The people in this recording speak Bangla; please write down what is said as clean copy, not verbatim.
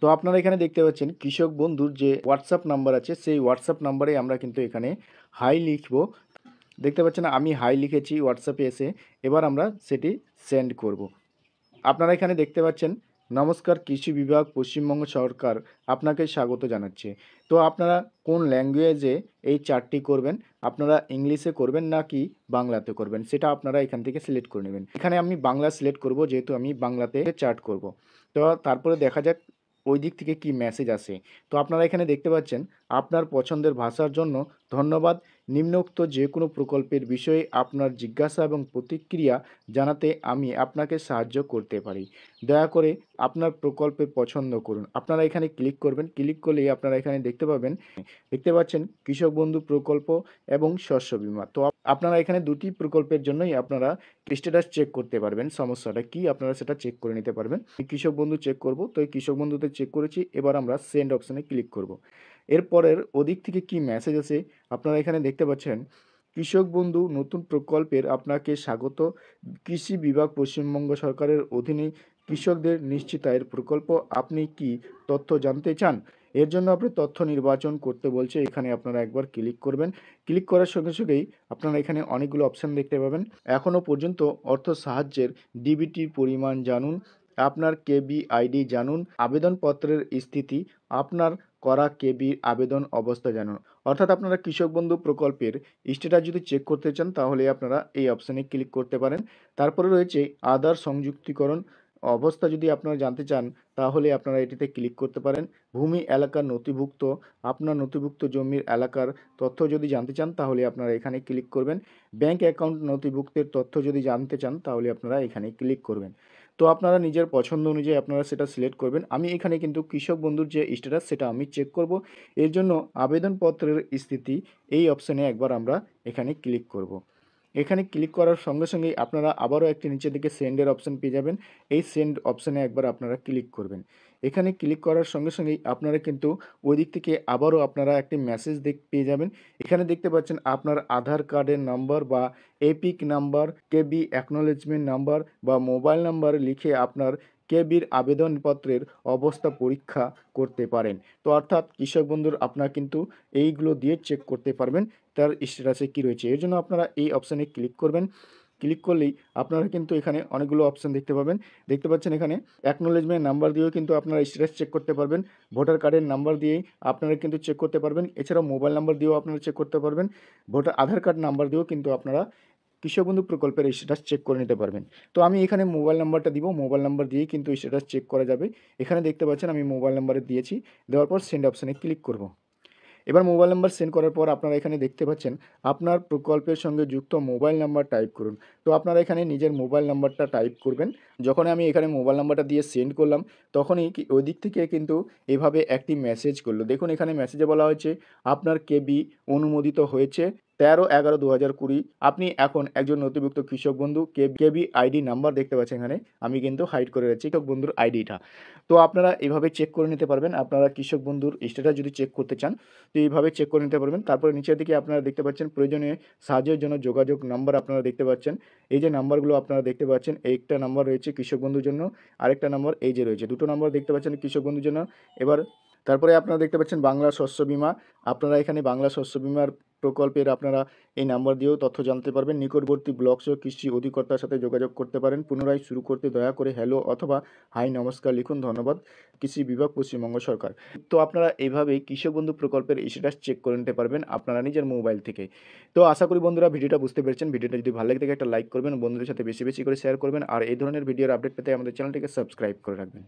তো আপনারা এখানে দেখতে পাচ্ছেন কৃষক বন্ধুর যে হোয়াটসঅ্যাপ নাম্বার আছে সেই হোয়াটসঅ্যাপ নাম্বারে আমরা কিন্তু এখানে হাই লিখব। দেখতে পাচ্ছেন আমি হাই লিখেছি হোয়াটসঅ্যাপে এসে। এবার আমরা সেটি সেন্ড করব। আপনারা এখানে দেখতে পাচ্ছেন নমস্কার, কৃষি বিভাগ পশ্চিমবঙ্গ সরকার আপনাকে স্বাগত জানাচ্ছে। তো আপনারা কোন ল্যাঙ্গুয়েজে এই চ্যাটটি করবেন, আপনারা ইংলিশে করবেন নাকি বাংলাতে করবেন সেটা আপনারা এখান থেকে সিলেক্ট করে নেবেন। এখানে আমি বাংলা সিলেক্ট করব, যেহেতু আমি বাংলাতে চ্যাট করব। তো তারপরে দেখা যাক ওই দিক থেকে কি মেসেজ আসে। তো আপনারা এখানে দেখতে পাচ্ছেন আপনার পছন্দের ভাষার জন্য ধন্যবাদ। নিম্নোক্ত যে কোনো প্রকল্পের বিষয়ে আপনার জিজ্ঞাসা এবং প্রতিক্রিয়া জানাতে আমি আপনাকে সাহায্য করতে পারি। দয়া করে আপনার প্রকল্পে পছন্দ করুন। আপনারা এখানে ক্লিক করবেন। ক্লিক করলেই আপনারা এখানে দেখতে পাচ্ছেন কৃষক বন্ধু প্রকল্প এবং শস্য বীমা। তো আপনারা এখানে দুটি প্রকল্পের জন্যই আপনারা স্ট্যাটাস চেক করতে পারবেন। সমস্যাটা কি আপনারা সেটা চেক করে নিতে পারবেন। কৃষক বন্ধু চেক করব, তো এই কৃষক বন্ধুতে চেক করেছি। এবার আমরা সেন্ড অপশানে ক্লিক করব। এরপরের ওদিক থেকে কি মেসেজ আসে আপনারা এখানে দেখতে পাচ্ছেন, কৃষক বন্ধু নতুন প্রকল্পের আপনাকে স্বাগত। কৃষি বিভাগ পশ্চিমবঙ্গ সরকারের অধীনে কৃষকদের নিশ্চিত আয়ের প্রকল্প। আপনি কি তথ্য জানতে চান? এর জন্য আপনি তথ্য নির্বাচন করতে বলছে। এখানে আপনারা একবার ক্লিক করবেন। ক্লিক করার সঙ্গে সঙ্গেই আপনারা এখানে অনেকগুলো অপশান দেখতে পাবেন। এখনও পর্যন্ত অর্থ সাহায্যের ডিবিটির পরিমাণ জানুন, আপনার কেবি আইডি জানুন, আবেদনপত্রের স্থিতি, আপনার করা কেবির আবেদন অবস্থা জানুন। অর্থাৎ আপনারা কৃষক বন্ধু প্রকল্পের স্ট্যাটাস যদি চেক করতে চান তাহলে আপনারা এই অপশানে ক্লিক করতে পারেন। তারপরে রয়েছে আধার সংযুক্তিকরণ অবস্থা, যদি আপনারা জানতে চান তাহলে আপনারা এটিতে ক্লিক করতে পারেন। ভূমি এলাকার নথিভুক্ত, আপনার নথিভুক্ত জমির এলাকার তথ্য যদি জানতে চান তাহলে আপনারা এখানে ক্লিক করবেন। ব্যাংক অ্যাকাউন্ট নথিভুক্তের তথ্য যদি জানতে চান তাহলে আপনারা এখানে ক্লিক করবেন। তো আপনারা নিজের পছন্দ অনুযায়ী আপনারা সেটা সিলেক্ট করবেন। আমি এখানে কিন্তু কৃষক বন্ধুর যে স্ট্যাটাস সেটা আমি চেক করব। এর জন্য আবেদনপত্রের স্থিতি এই অপশানে একবার আমরা এখানে ক্লিক করব। এখানে ক্লিক করার সঙ্গে সঙ্গেই আপনারা আবারও একটি নিচের দিকে সেন্ডের অপশান পেয়ে যাবেন। এই সেন্ড অপশানে একবার আপনারা ক্লিক করবেন। এখানে ক্লিক করার সঙ্গে সঙ্গেই আপনারা কিন্তু ওই দিক থেকে আবারও আপনারা একটি মেসেজ পেয়ে যাবেন। এখানে দেখতে পাচ্ছেন আপনার আধার কার্ডের নাম্বার বা এপিক নাম্বার, কেবি অ্যাকনোলেজমেন্ট নাম্বার বা মোবাইল নাম্বার লিখে আপনার কেবির আবেদনপত্রের অবস্থা পরীক্ষা করতে পারেন। তো অর্থাৎ কৃষক বন্ধুর আপনারা কিন্তু এইগুলো দিয়ে চেক করতে পারবেন তার স্ট্যাটাসে কী রয়েছে। এর জন্য আপনারা এই অপশানে ক্লিক করবেন। ক্লিক করলেই আপনারা কিন্তু এখানে অনেকগুলো অপশান দেখতে পাবেন। দেখতে পাচ্ছেন এখানে অ্যাকনোলেজমেন্ট নাম্বার দিয়েও কিন্তু আপনারা স্ট্যাটাস চেক করতে পারবেন। ভোটার কার্ডের নাম্বার দিয়েই আপনারা কিন্তু চেক করতে পারবেন। এছাড়াও মোবাইল নাম্বার দিয়েও আপনারা চেক করতে পারবেন। আধার কার্ড নাম্বার দিয়েও কিন্তু আপনারা কৃষক বন্ধু প্রকল্পের স্ট্যাটাস চেক করে নিতে পারবেন। তো আমি এখানে মোবাইল নাম্বারটা দিব। মোবাইল নাম্বার দিয়েই কিন্তু স্ট্যাটাস চেক করা যাবে। এখানে দেখতে পাচ্ছেন আমি মোবাইল নাম্বারে দিয়েছি। দেওয়ার পর সেন্ড অপশানে ক্লিক করব। এবার মোবাইল নাম্বার সেন্ড করার পর আপনারা এখানে দেখতে পাচ্ছেন আপনার প্রকল্পের সঙ্গে যুক্ত মোবাইল নাম্বার টাইপ করুন। তো আপনারা এখানে নিজের মোবাইল নাম্বারটা টাইপ করবেন। যখন আমি এখানে মোবাইল নাম্বারটা দিয়ে সেন্ড করলাম তখনই ওই দিক থেকে কিন্তু এভাবে একটি মেসেজ করলো। দেখুন এখানে মেসেজে বলা হয়েছে আপনার কেবি অনুমোদিত হয়েছে 13/11/2020। আপনি এখন একজন নথিভুক্ত কৃষক বন্ধু। কেবি আইডি নাম্বার দেখতে পাচ্ছেন এখানে আমি কিন্তু হাইড করে রাখছি কৃষক বন্ধুর আইডিটা। তো আপনারা এভাবে চেক করে নিতে পারবেন। আপনারা কৃষক বন্ধুর স্ট্যাটাস যদি চেক করতে চান তো এইভাবে চেক করে নিতে পারবেন। তারপরে নিচের দিকে আপনারা দেখতে পাচ্ছেন প্রয়োজনীয় সাহায্যের জন্য যোগাযোগ নাম্বার আপনারা দেখতে পাচ্ছেন। এই যে নাম্বারগুলো আপনারা দেখতে পাচ্ছেন, একটা নাম্বার রয়েছে কৃষক বন্ধুর জন্য, আরেকটা নাম্বার এই যে রয়েছে, দুটো নাম্বার দেখতে পাচ্ছেন কৃষক বন্ধুর জন্য। এবার তারপরে আপনারা দেখতে পাচ্ছেন বাংলা শস্য বীমা। আপনারা এখানে বাংলা শস্য বীমার প্রকল্পের আপনারা এই নাম্বার দিয়েও তথ্য জানতে পারবেন। নিকটবর্তী ব্লক সহ কৃষি অধিকর্তার সাথে যোগাযোগ করতে পারেন। পুনরায় শুরু করতে দয়া করে হ্যালো অথবা হাই নমস্কার লিখুন। ধন্যবাদ, কৃষি বিভাগ পশ্চিমবঙ্গ সরকার। তো আপনারা এইভাবেই কৃষক বন্ধু প্রকল্পের স্ট্যাটাস চেক করে নিতে পারবেন আপনারা নিজের মোবাইল থেকে। তো আশা করি বন্ধুরা ভিডিওটা বুঝতে পেরেছেন। ভিডিওটা যদি ভালো লাগে থাকে একটা লাইক করবেন, বন্ধুদের সাথে বেশি বেশি করে শেয়ার করবেন, আর এই ধরনের ভিডিওর আপডেট পেতে আমাদের চ্যানেলটিকে সাবস্ক্রাইব করে রাখবেন।